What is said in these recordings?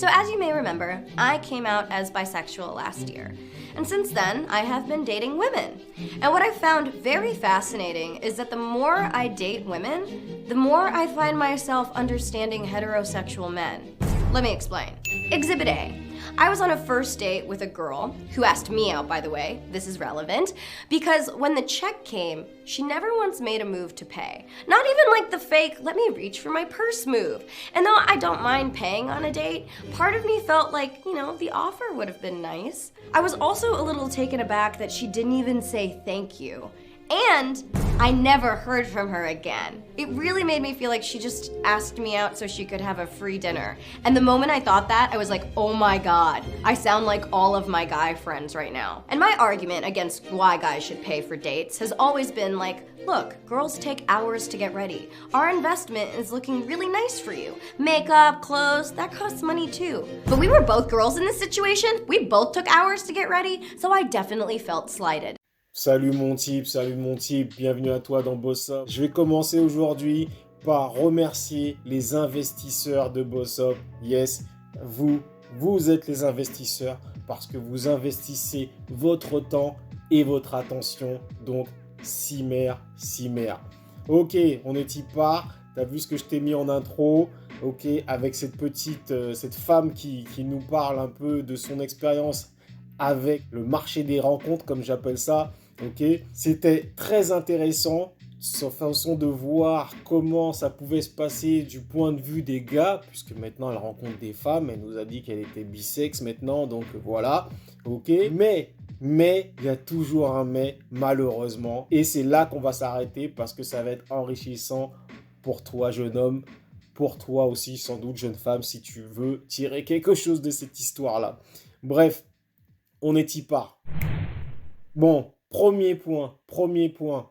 So as you may remember, I came out as bisexual last year. And since then, I have been dating women. And what I've found very fascinating is that the more I date women, the more I find myself understanding heterosexual men. Let me explain. Exhibit A. I was on a first date with a girl, who asked me out, by the way, this is relevant, because when the check came, she never once made a move to pay. Not even like the fake, let me reach for my purse move. And though I don't mind paying on a date, part of me felt like, the offer would have been nice. I was also a little taken aback that she didn't even say thank you. And I never heard from her again. It really made me feel like she just asked me out so she could have a free dinner. And the moment I thought that, I was like, oh my God, I sound like all of my guy friends right now. And my argument against why guys should pay for dates has always been like, look, girls take hours to get ready. Our investment is looking really nice for you. Makeup, clothes, that costs money too. But we were both girls in this situation. We both took hours to get ready, so I definitely felt slighted. Salut mon type, bienvenue à toi dans Boss Up. Je vais commencer aujourd'hui par remercier les investisseurs de Boss Up. Yes, vous êtes les investisseurs parce que vous investissez votre temps et votre attention. Donc, si mère. Ok, on est y part. T'as vu ce que je t'ai mis en intro, ok, avec cette femme qui nous parle un peu de son expérience avec le marché des rencontres, comme j'appelle ça. Ok, c'était très intéressant, sa façon de voir comment ça pouvait se passer du point de vue des gars, puisque maintenant elle rencontre des femmes, elle nous a dit qu'elle était bisexe maintenant, donc voilà, ok. Mais il y a toujours un mais, malheureusement, et c'est là qu'on va s'arrêter parce que ça va être enrichissant pour toi, jeune homme, pour toi aussi, sans doute, jeune femme, si tu veux tirer quelque chose de cette histoire-là. Bref, on est y part. Bon. Premier point,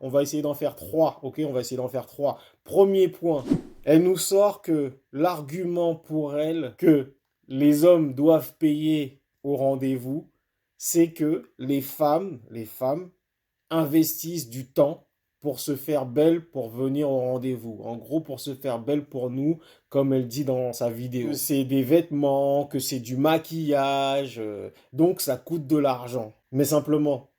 on va essayer d'en faire 3, ok, on va essayer d'en faire 3. Premier point, elle nous sort que l'argument pour elle que les hommes doivent payer au rendez-vous, c'est que les femmes investissent du temps pour se faire belle pour venir au rendez-vous. En gros, pour se faire belle pour nous, comme elle dit dans sa vidéo. Que c'est des vêtements, que c'est du maquillage, donc ça coûte de l'argent. Mais simplement...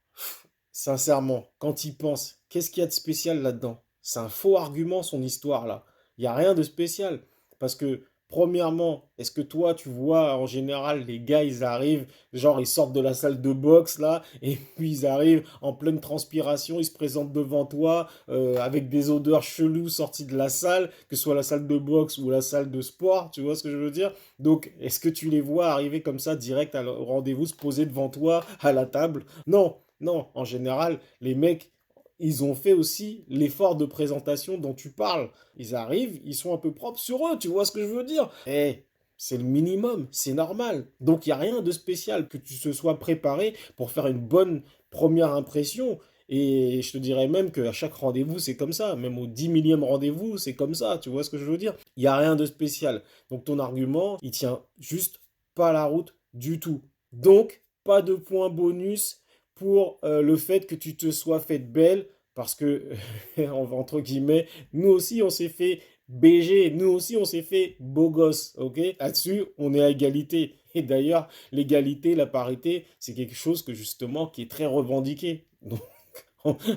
Sincèrement, quand il pense, qu'est-ce qu'il y a de spécial là-dedans? C'est un faux argument, son histoire là. Il n'y a rien de spécial. Parce que, premièrement, est-ce que toi, tu vois, en général, les gars, ils arrivent, genre, ils sortent de la salle de boxe là, et puis ils arrivent en pleine transpiration, ils se présentent devant toi, avec des odeurs cheloues sorties de la salle, que ce soit la salle de boxe ou la salle de sport, tu vois ce que je veux dire? Donc, est-ce que tu les vois arriver comme ça, direct au rendez-vous, se poser devant toi, à la table? Non. Non, en général, les mecs, ils ont fait aussi l'effort de présentation dont tu parles. Ils arrivent, ils sont un peu propres sur eux, tu vois ce que je veux dire? C'est le minimum, c'est normal. Donc, il n'y a rien de spécial que tu te sois préparé pour faire une bonne première impression. Et je te dirais même qu'à chaque rendez-vous, c'est comme ça. Même au 10 millième rendez-vous, c'est comme ça, tu vois ce que je veux dire? Il n'y a rien de spécial. Donc, ton argument, il tient juste pas la route du tout. Donc, pas de point bonus pour le fait que tu te sois faite belle, parce que, entre guillemets, nous aussi on s'est fait BG, nous aussi on s'est fait beau gosse, ok? Là-dessus, on est à égalité. Et d'ailleurs, l'égalité, la parité, c'est quelque chose que justement qui est très revendiqué.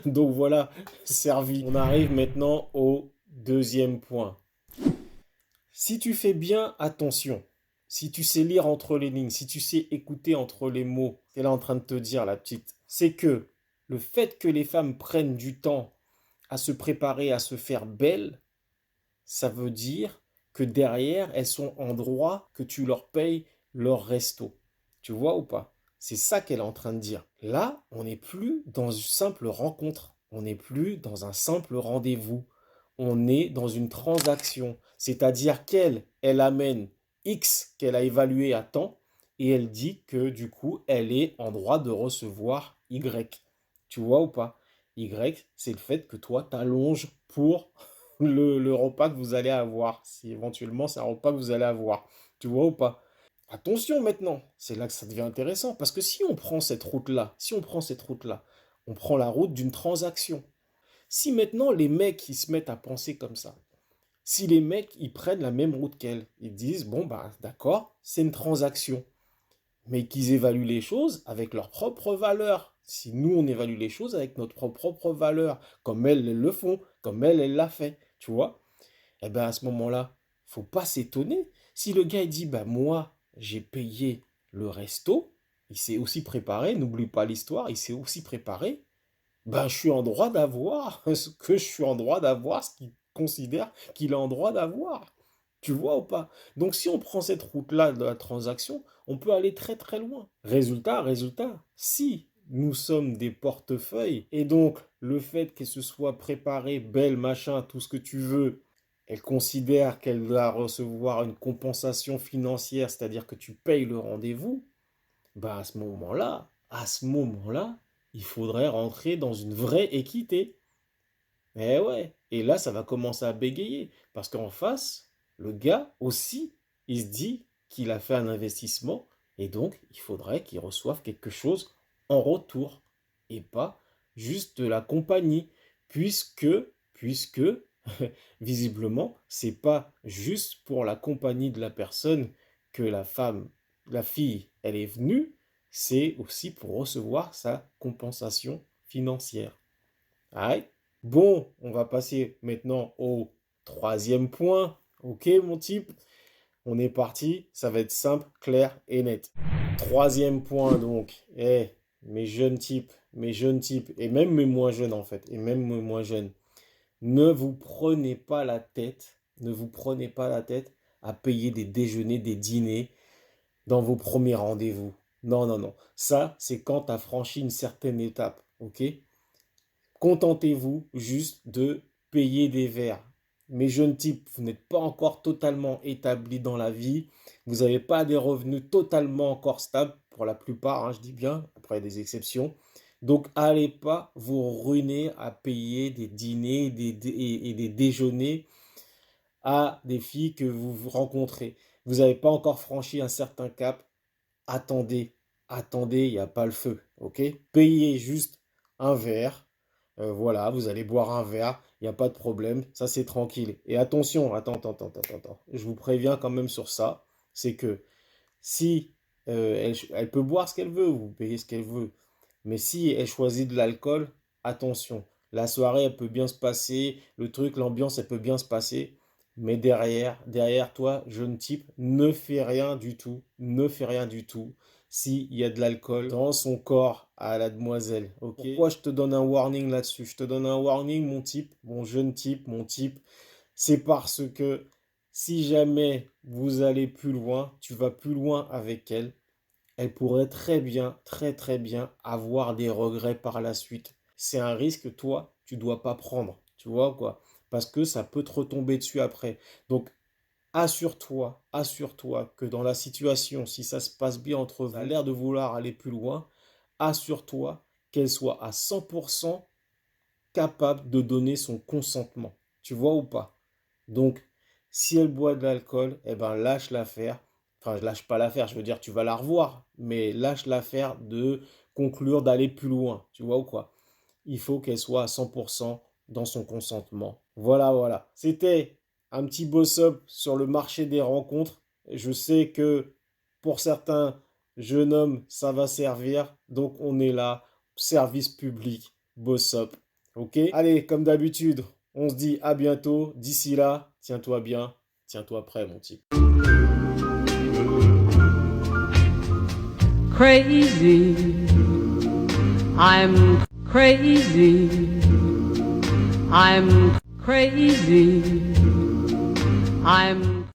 Donc voilà, servi. On arrive maintenant au deuxième point. Si tu fais bien attention, si tu sais lire entre les lignes, si tu sais écouter entre les mots, c'est là en train de te dire la petite, c'est que le fait que les femmes prennent du temps à se préparer, à se faire belles, ça veut dire que derrière, elles sont en droit que tu leur payes leur resto. Tu vois ou pas? C'est ça qu'elle est en train de dire. Là, on n'est plus dans une simple rencontre, on n'est plus dans un simple rendez-vous, on est dans une transaction, c'est-à-dire elle amène X qu'elle a évalué à temps et elle dit que du coup, elle est en droit de recevoir Y. Tu vois ou pas? Y, c'est le fait que toi, t'allonges pour le repas que vous allez avoir. Si éventuellement, c'est un repas que vous allez avoir. Tu vois ou pas? Attention maintenant, c'est là que ça devient intéressant. Parce que si on prend cette route-là, on prend la route d'une transaction. Si maintenant les mecs ils se mettent à penser comme ça, Si les mecs, ils prennent la même route qu'elle, ils disent, bon, bah, d'accord, c'est une transaction. Mais qu'ils évaluent les choses avec leurs propres valeurs. Si nous, on évalue les choses avec notre propre valeur, comme elles le font, comme elle l'a fait, tu vois, eh bien, à ce moment-là, faut pas s'étonner. Si le gars, il dit, bah, moi, j'ai payé le resto, il s'est aussi préparé, n'oublie pas l'histoire, il s'est aussi préparé, ben, je suis en droit d'avoir ce que je suis en droit d'avoir, ce qu'il considère qu'il est en droit d'avoir. Tu vois ou pas? Donc, si on prend cette route-là de la transaction, on peut aller très très loin. Résultat, si nous sommes des portefeuilles, et donc le fait qu'elle se soit préparée, belle, machin, tout ce que tu veux, elle considère qu'elle doit recevoir une compensation financière, c'est-à-dire que tu payes le rendez-vous, ben à ce moment-là, il faudrait rentrer dans une vraie équité. Eh ouais, et là, ça va commencer à bégayer. Parce qu'en face, le gars aussi, il se dit qu'il a fait un investissement et donc il faudrait qu'il reçoive quelque chose en retour et pas juste de la compagnie. Puisque visiblement, c'est pas juste pour la compagnie de la personne que la fille, elle est venue, c'est aussi pour recevoir sa compensation financière. Aïe. Bon, on va passer maintenant au troisième point. Ok, mon type, on est parti. Ça va être simple, clair et net. Troisième point, donc. Mes jeunes types, et même mes moins jeunes en fait, et même mes moins jeunes, ne vous prenez pas la tête, à payer des déjeuners, des dîners dans vos premiers rendez-vous. Non. Ça, c'est quand tu as franchi une certaine étape, ok? Contentez-vous juste de payer des verres. Mes jeunes types, vous n'êtes pas encore totalement établis dans la vie. Vous n'avez pas des revenus totalement encore stables, pour la plupart, hein, je dis bien, après des exceptions. Donc, allez pas vous ruiner à payer des dîners et des déjeuners à des filles que vous rencontrez. Vous n'avez pas encore franchi un certain cap. Attendez, il n'y a pas le feu, ok? Payez juste un verre. Voilà, vous allez boire un verre, il n'y a pas de problème, ça c'est tranquille. Et attention, attends, je vous préviens quand même sur ça, c'est que si elle peut boire ce qu'elle veut, vous payez ce qu'elle veut, mais si elle choisit de l'alcool, attention, la soirée elle peut bien se passer, le truc, l'ambiance elle peut bien se passer, mais derrière toi, jeune type, ne fais rien du tout, s'il y a de l'alcool dans son corps à la demoiselle, ok? Pourquoi je te donne un warning là-dessus? Je te donne un warning, mon type, mon jeune type, c'est parce que si jamais vous allez plus loin, tu vas plus loin avec elle, elle pourrait très bien avoir des regrets par la suite. C'est un risque que toi, tu dois pas prendre, tu vois quoi? Parce que ça peut te retomber dessus après. Donc, assure-toi que dans la situation, si ça se passe bien entre vous, elle a l'air de vouloir aller plus loin, assure-toi qu'elle soit à 100% capable de donner son consentement. Tu vois ou pas? Donc, si elle boit de l'alcool, eh ben lâche l'affaire. Enfin, je lâche pas l'affaire, je veux dire, tu vas la revoir, mais lâche l'affaire de conclure d'aller plus loin. Tu vois ou quoi? Il faut qu'elle soit à 100% dans son consentement. Voilà. C'était un petit boss-up sur le marché des rencontres. Je sais que pour certains jeunes hommes, ça va servir. Donc, on est là. Service public, boss-up. Ok? Allez, comme d'habitude, on se dit à bientôt. D'ici là, tiens-toi bien. Tiens-toi prêt, mon type. Crazy, I'm crazy, I'm crazy, I'm